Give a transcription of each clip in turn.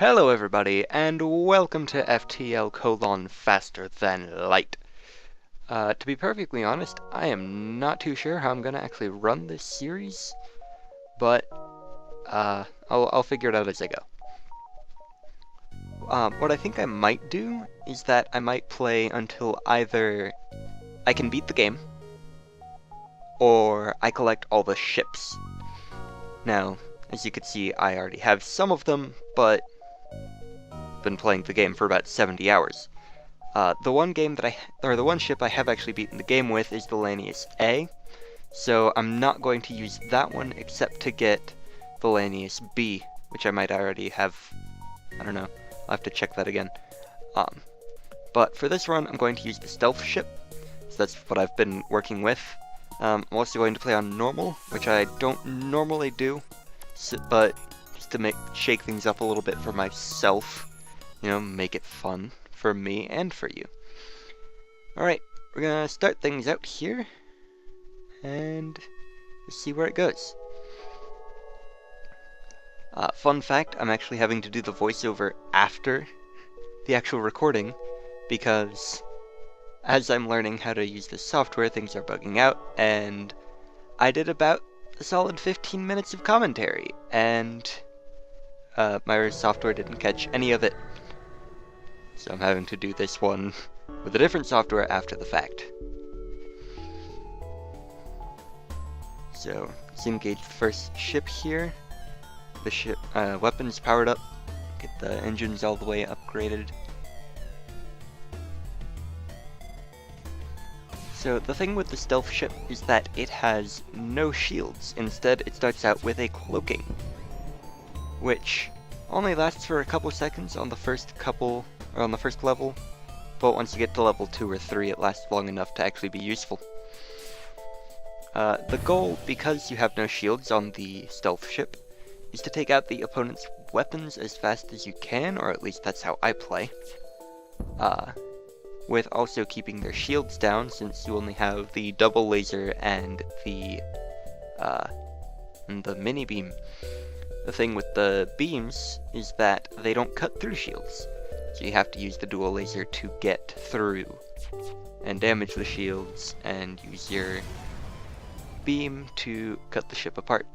Hello everybody, and welcome to FTL Faster Than Light. To be perfectly honest, I am not too sure how I'm gonna actually run this series, but I'll figure it out as I go. What I think I might do is that I might play until either I can beat the game, or I collect all the ships. Now, as you can see, I already have some of them, but been playing the game for about 70 hours. The one ship I have actually beaten the game with is the Lanius A, so I'm not going to use that one except to get the Lanius B, which I might already have. I don't know. I'll have to check that again. But for this run, I'm going to use the stealth ship, so that's what I've been working with. I'm also going to play on normal, which I don't normally do, but just to shake things up a little bit for myself. Make it fun for me and for you. Alright, we're gonna start things out here, and see where it goes. Fun fact, I'm actually having to do the voiceover after the actual recording, because as I'm learning how to use this software, things are bugging out, and I did about a solid 15 minutes of commentary, and my software didn't catch any of it. So I'm having to do this one with a different software after the fact. So let's engage the first ship here. The ship weapons powered up. Get the engines all the way upgraded. So the thing with the stealth ship is that it has no shields. Instead, it starts out with a cloaking, which only lasts for a couple seconds on the first level, but once you get to level 2 or 3, it lasts long enough to actually be useful. The goal, because you have no shields on the stealth ship, is to take out the opponent's weapons as fast as you can, or at least that's how I play. With also keeping their shields down, since you only have the double laser and the mini beam. The thing with the beams is that they don't cut through shields, so you have to use the dual laser to get through and damage the shields, and use your beam to cut the ship apart.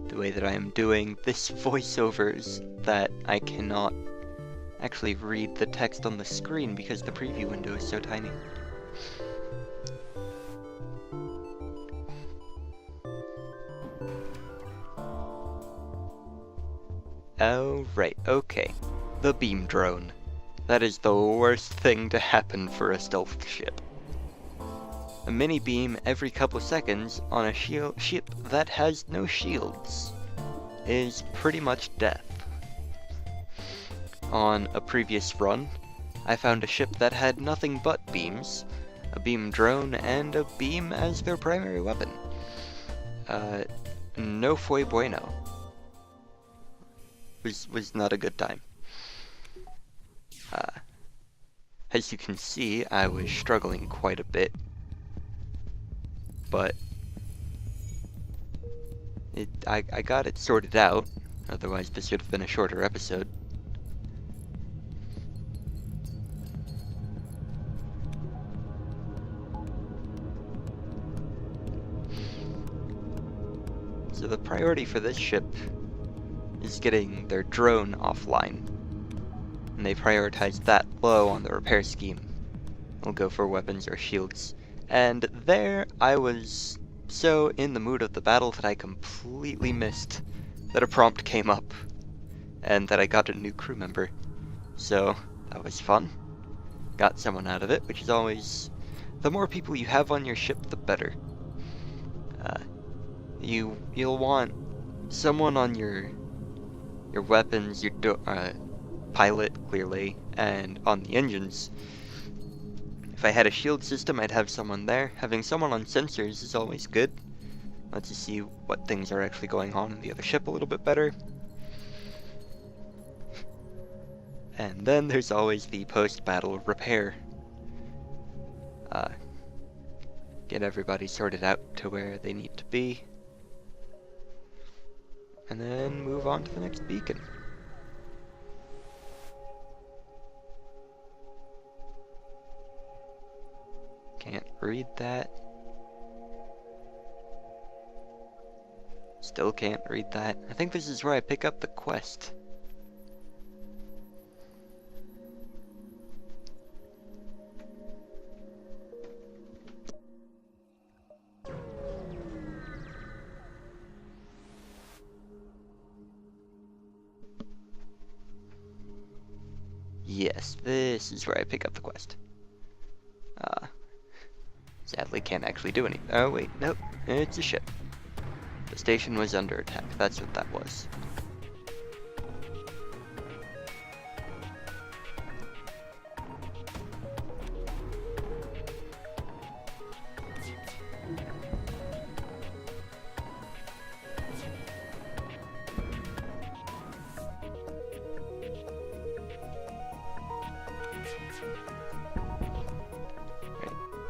The way that I am doing this voiceover is that I cannot actually read the text on the screen because the preview window is so tiny. Oh, right, okay. The beam drone. That is the worst thing to happen for a stealth ship. A mini beam every couple seconds on a ship that has no shields is pretty much death. On a previous run, I found a ship that had nothing but beams, a beam drone, and a beam as their primary weapon. No fue bueno. Was not a good time. As you can see, I was struggling quite a bit, but I got it sorted out, otherwise this would have been a shorter episode. So the priority for this ship is getting their drone offline, and they prioritized that low on the repair scheme. They'll go for weapons or shields. And there I was so in the mood of the battle that I completely missed that a prompt came up and that I got a new crew member. So that was fun. Got someone out of it, which is always, the more people you have on your ship, the better. You'll want someone on your weapons, your pilot, clearly, and on the engines. If I had a shield system, I'd have someone there. Having someone on sensors is always good. Lets you see what things are actually going on in the other ship a little bit better. And then there's always the post-battle repair. uh, get everybody sorted out to where they need to be, and then move on to the next beacon. Can't read that. Still can't read that. I think this is where I pick up the quest. Yes, this is where I pick up the quest. Sadly can't actually do anything. Oh wait, nope, it's a ship. The station was under attack, that's what that was.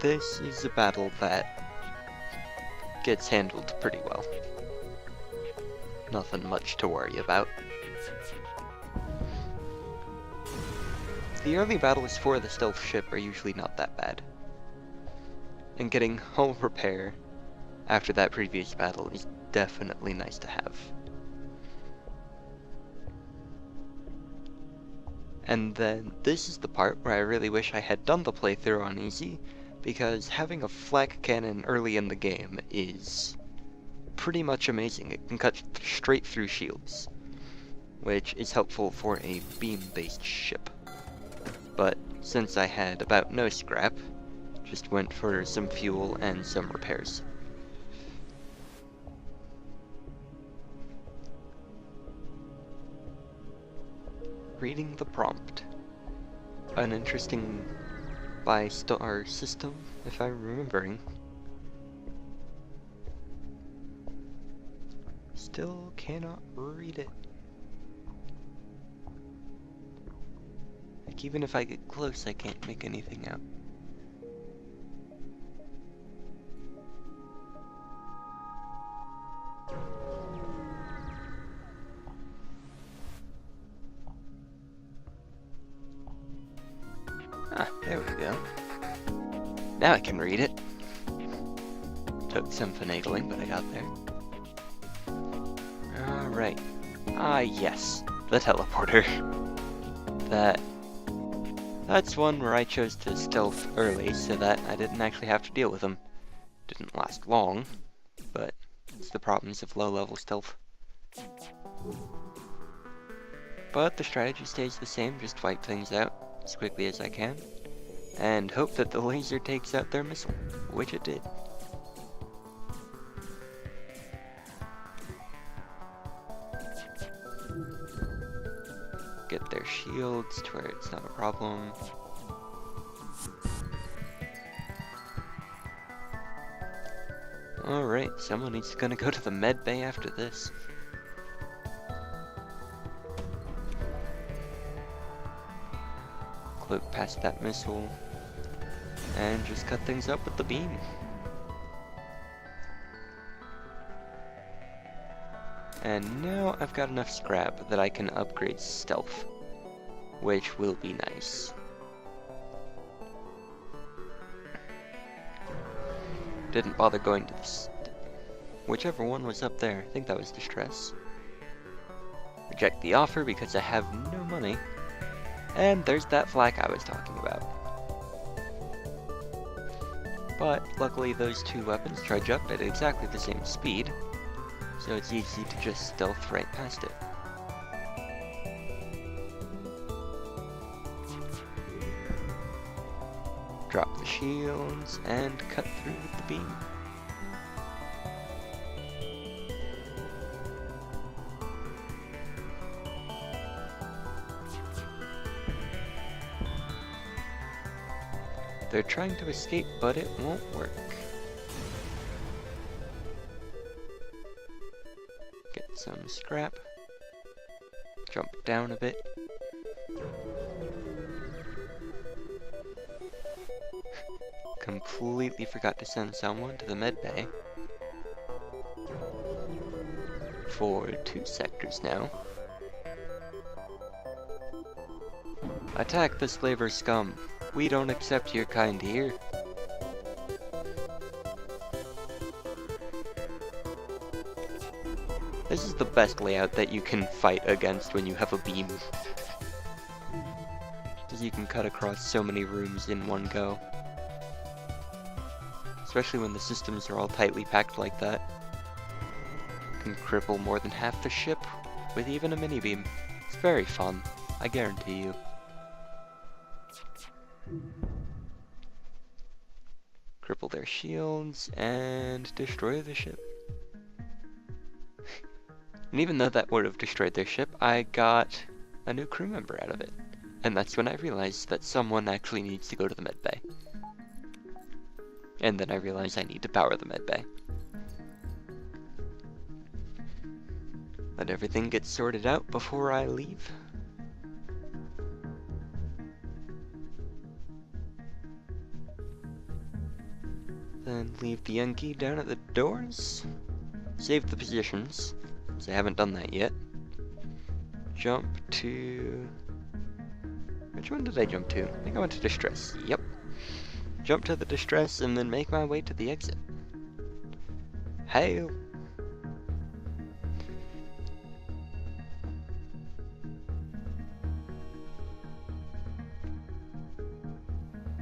This is a battle that gets handled pretty well. Nothing much to worry about. The early battles for the stealth ship are usually not that bad. And getting hull repair after that previous battle is definitely nice to have. And then this is the part where I really wish I had done the playthrough on easy, because having a flak cannon early in the game is pretty much amazing. It can cut straight through shields, which is helpful for a beam-based ship. But since I had about no scrap, just went for some fuel and some repairs. Reading the prompt. An interesting by-star system, if I'm remembering. Still cannot read it. Like, even if I get close, I can't make anything out. Ah, there we go. Now I can read it. Took some finagling, but I got there. Alright. Ah, yes. The teleporter. That's one where I chose to stealth early so that I didn't actually have to deal with them. Didn't last long, but it's the problems of low-level stealth. But the strategy stays the same, just wipe things out as quickly as I can, and hope that the laser takes out their missile, which it did. Get their shields to where it's not a problem. Alright, someone is gonna go to the med bay after this. Cloak past that missile, and just cut things up with the beam. And now I've got enough scrap that I can upgrade stealth, which will be nice. Didn't bother going to this. Whichever one was up there, I think that was distress. Reject the offer because I have no money. And there's that flak I was talking about. But luckily those two weapons charge up at exactly the same speed, so it's easy to just stealth right past it. Drop the shields and cut through with the beam. They're trying to escape, but it won't work. Get some scrap. Jump down a bit. completely forgot to send someone to the medbay. For 2 sectors now. Attack the slaver scum. We don't accept your kind here. This is the best layout that you can fight against when you have a beam. Because you can cut across so many rooms in one go. Especially when the systems are all tightly packed like that. You can cripple more than half the ship with even a mini beam. It's very fun, I guarantee you. Cripple their shields and destroy the ship. And even though that would have destroyed their ship, I got a new crew member out of it. And that's when I realized that someone actually needs to go to the medbay. And then I realized I need to power the medbay. Let everything get sorted out before I leave. Then leave the Yankee down at the doors. Save the positions, because I haven't done that yet. Jump to... Which one did I jump to? I think I went to distress. Yep. Jump to the distress and then make my way to the exit. Hail!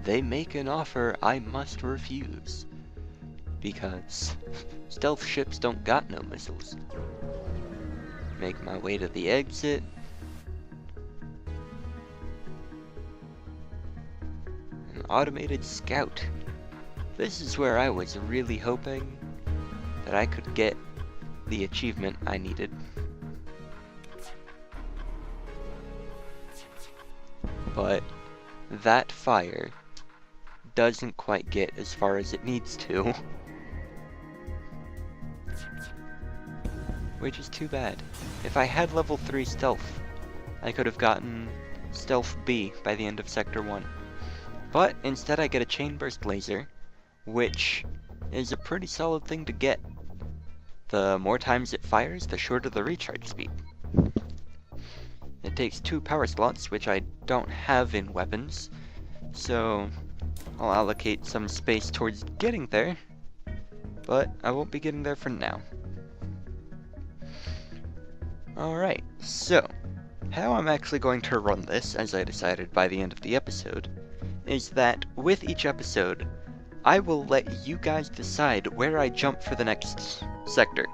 They make an offer I must refuse. Because stealth ships don't got no missiles. Make my way to the exit. An automated scout. This is where I was really hoping that I could get the achievement I needed. But that fire doesn't quite get as far as it needs to. Which is too bad. If I had level 3 stealth, I could have gotten stealth B by the end of Sector 1. But instead I get a chain burst laser, which is a pretty solid thing to get. The more times it fires, the shorter the recharge speed. It takes 2 power slots, which I don't have in weapons, so I'll allocate some space towards getting there, but I won't be getting there for now. Alright, so how I'm actually going to run this, as I decided by the end of the episode, is that with each episode, I will let you guys decide where I jump for the next sector.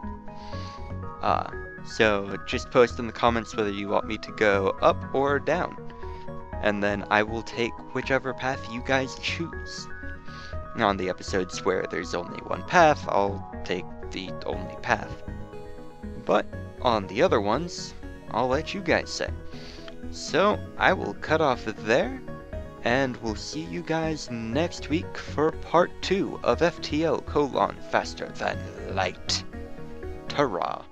So just post in the comments whether you want me to go up or down, and then I will take whichever path you guys choose. On the episodes where there's only one path, I'll take the only path. But on the other ones, I'll let you guys say. So I will cut off there, and we'll see you guys next week for part 2 of FTL: Faster Than Light. Ta-ra!